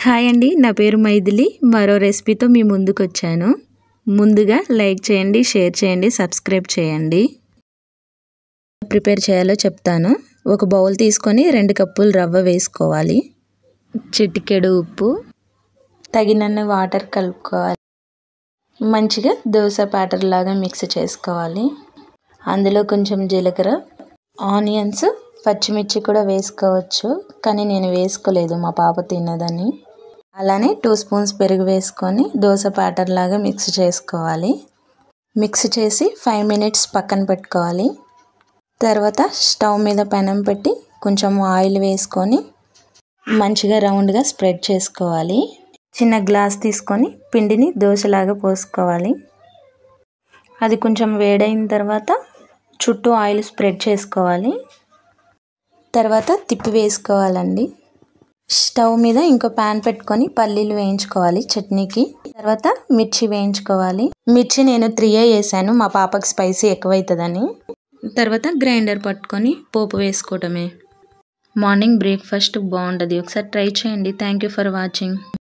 Hi అండి, నా పేరు మైథిలి. మరో రెసిపీతో మీ ముందుకొచ్చాను. ముందుగా లైక్ చేయండి, షేర్ చేయండి, సబ్స్క్రైబ్ చేయండి. ప్రిపేర్ చేయాలో చెప్తాను. ఒక బౌల్ తీసుకొని 2 కప్పులు రవ్వ వేసుకోవాలి. చిటికెడు ఉప్పు, తగినన్ని వాటర్ కలుపుకోవాలి. మంచిగా దోశ బ్యాటర్ లాగా మిక్స్ చేసుకోవాలి. అందులో కొంచెం జీలకర్ర, ఆనియన్స్, పచ్చిమిర్చి కూడా వేసుకోవచ్చు, కానీ నేను వేసుకోలేదు, మా పాప తినదని. అలానే 2 స్పూన్స్ పెరుగు వేసుకొని దోశ బ్యాటర్ లాగా మిక్స్ చేసుకోవాలి. మిక్స్ చేసి 5 మినిట్స్ పక్కన పెట్టుకోవాలి. తర్వాత స్టవ్ మీద పెనం పెట్టి కొంచెం ఆయిల్ వేసుకొని మంచిగా రౌండ్గా స్ప్రెడ్ చేసుకోవాలి. చిన్న గ్లాస్ తీసుకొని పిండిని దోశలాగా పోసుకోవాలి. అది కొంచెం వేడైన తర్వాత చుట్టూ ఆయిల్ స్ప్రెడ్ చేసుకోవాలి. తర్వాత తిప్పి వేసుకోవాలండి. స్టవ్ మీద ఇంకో ప్యాన్ పెట్టుకొని పల్లీలు వేయించుకోవాలి చట్నీకి. తర్వాత మిర్చి వేయించుకోవాలి. మిర్చి నేను 3 వేసాను, మా పాపకి స్పైసీ ఎక్కువైతుందని. తర్వాత గ్రైండర్ పట్టుకొని పోపు వేసుకోవటమే. మార్నింగ్ బ్రేక్ఫాస్ట్ బాగుంటుంది, ఒకసారి ట్రై చేయండి. Thank you for watching.